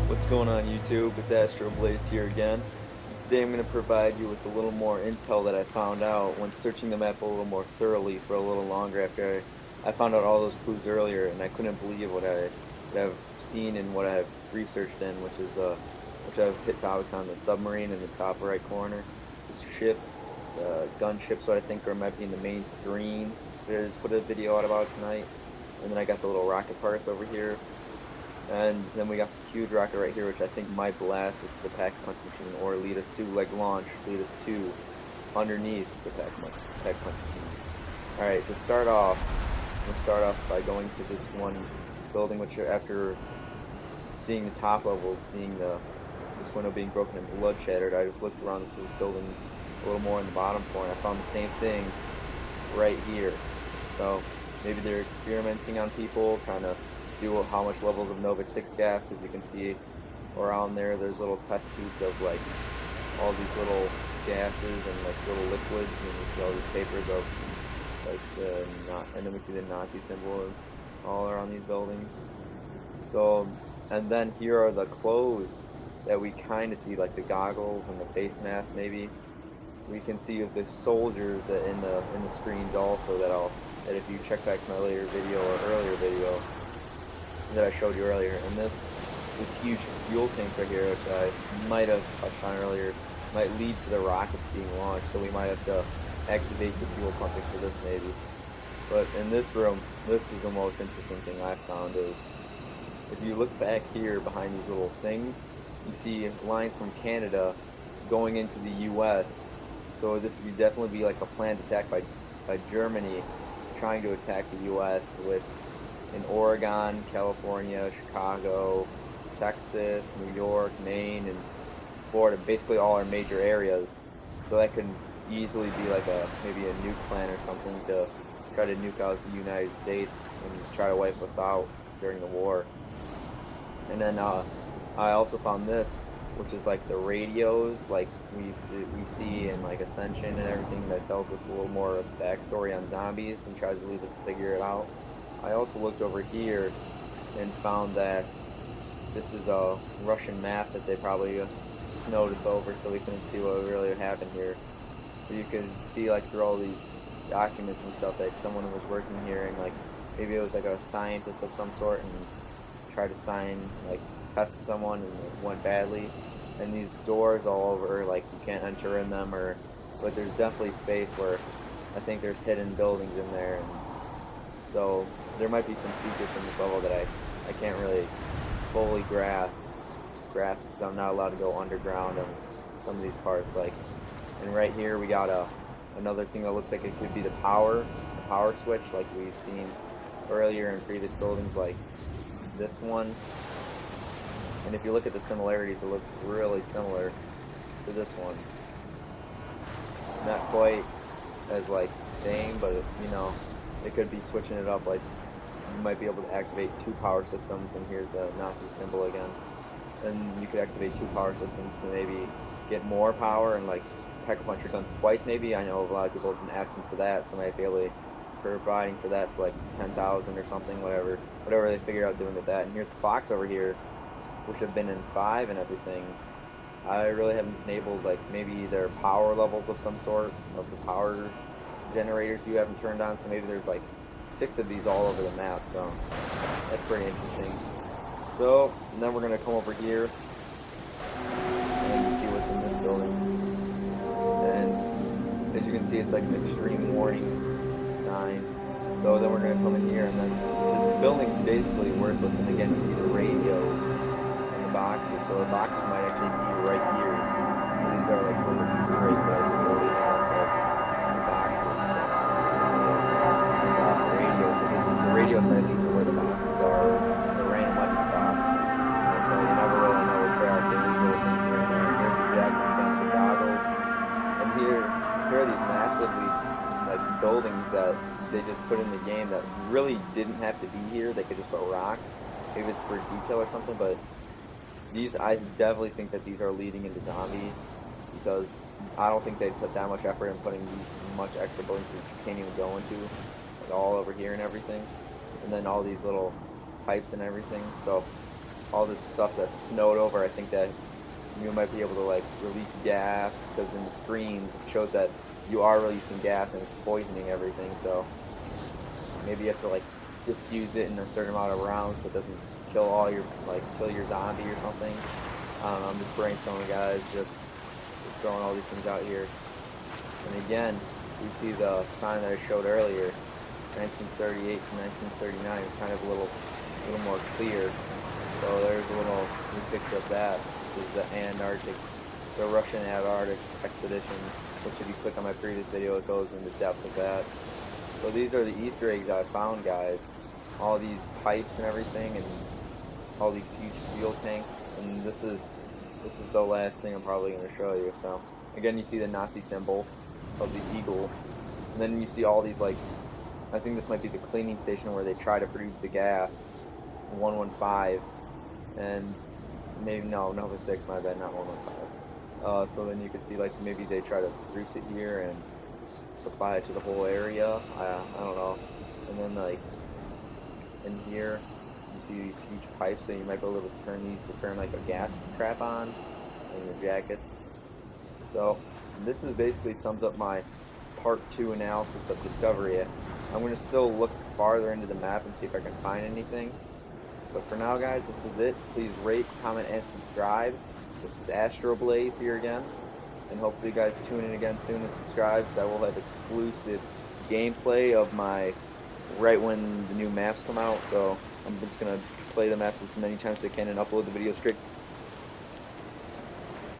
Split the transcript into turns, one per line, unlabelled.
What's going on YouTube? It's Astro Blazed here again. Today I'm going to provide you with a little more intel that I found out when searching the map a little more thoroughly for a little longer after I found out all those clues earlier, and I couldn't believe what I've seen and what I've researched in, which I've hit topics on the submarine in the top right corner, this ship, the gunship's what I think might be in the main screen that I just put a video out about tonight, and then I got the little rocket parts over here. And then we got the huge rocket right here, which I think might blast this is the pack-punch machine, or lead us to, like launch, lead us to underneath the pack-punch machine. Alright, to start off, we'll start off by going to this one building, which after seeing the top levels, seeing this window being broken and blood shattered, I just looked around this building a little more in the bottom floor, and I found the same thing right here. So maybe they're experimenting on people, trying to see how much levels of Nova 6 gas, because you can see around there's little test tubes of like all these little gases and like little liquids, and you see all these papers of like and then we see the Nazi symbol all around these buildings. So, and then here are the clothes that we kind of see, like the goggles and the face mask. Maybe we can see the soldiers that in the screens also, that if you check back to my later video or earlier video that I showed you earlier, and this huge fuel tank right here, which I might have touched on earlier, might lead to the rockets being launched, so we might have to activate the fuel pumping for this maybe. But in this room, this is the most interesting thing I found, is if you look back here behind these little things, you see lines from Canada going into the US, so this would definitely be like a planned attack by Germany trying to attack the US with in Oregon, California, Chicago, Texas, New York, Maine, and Florida, basically all our major areas. So that could easily be like maybe a nuke plan or something to try to nuke out the United States and try to wipe us out during the war. And then I also found this, which is like the radios, like we see in like Ascension and everything, that tells us a little more backstory on zombies and tries to lead us to figure it out. I also looked over here and found that this is a Russian map that they probably snowed us over so we couldn't see what really happened here. But you can see like through all these documents and stuff that someone was working here, and like maybe it was like a scientist of some sort and tried to test someone, and it went badly. And these doors all over, like you can't enter in them, but there's definitely space where I think there's hidden buildings in there, and so there might be some secrets in this level that I can't really fully grasp because I'm not allowed to go underground on some of these parts. Like, and right here we got another thing that looks like it could be the power switch, like we've seen earlier in previous buildings, like this one. And if you look at the similarities, it looks really similar to this one. Not quite as like same, but you know, it could be switching it up. Like you might be able to activate 2 power systems, and here's the Nazi symbol again. And you could activate 2 power systems to maybe get more power and like pack-a-punch your guns twice maybe. I know a lot of people have been asking for that, so I might be able to providing for that for like 10,000 or something, whatever they figure out doing with that. And here's the Fox over here, which have been in 5 and everything. I really haven't enabled like maybe their power levels of some sort of the power generators you haven't turned on, so maybe there's like 6 of these all over the map, so that's pretty interesting. So and then we're going to come over here and see what's in this building, and as you can see, it's like an extreme warning sign. So then we're going to come in here, and then this building is basically worthless, and again you see the radios and the boxes, so the boxes might actually be right here. So these are like little Easter eggs that are building also the boxes. The radios might lead to where the boxes are, the random weapon box. And so you never really know what Treyarch did. These little things here and there. And here's the jacket scan, the goggles. And here are these massively like buildings that they just put in the game that really didn't have to be here. They could just put rocks. Maybe it's for detail or something, but these, I definitely think that these are leading into zombies, because I don't think they put that much effort in putting these much extra buildings that you can't even go into, like all over here and everything, and then all these little pipes and everything. So all this stuff that's snowed over. I think that you might be able to like release gas, because in the screens it shows that you are releasing gas and it's poisoning everything. So maybe you have to like diffuse it in a certain amount of rounds so it doesn't kill all your kill your zombie or something. I don't know, I'm just brainstorming, guys, just throwing all these things out here. And again, you see the sign that I showed earlier, 1938 to 1939 is kind of a little more clear. So there's a little new picture of that. This is the Russian Antarctic expedition, which if you click on my previous video, it goes into depth of that. So these are the Easter eggs I found, guys. All these pipes and everything, and all these huge fuel tanks. And this is the last thing I'm probably going to show you. So again, you see the Nazi symbol of the eagle, and then you see all these, like, I think this might be the cleaning station where they try to produce the gas, 115, and maybe Nova 6, my bad, not 115. So then you can see, like, maybe they try to produce it here and supply it to the whole area. I don't know. And then, like, in here you see these huge pipes, so you might be able to turn these to turn like a gas trap on in your jackets. So this is basically sums up my part 2 analysis of Discovery. I'm going to still look farther into the map and see if I can find anything. But for now, guys, this is it. Please rate, comment, and subscribe. This is Astro Blaze here again. And hopefully you guys tune in again soon and subscribe, because I will have exclusive gameplay of my right when the new maps come out. So I'm just going to play the maps as many times as I can and upload the videos straight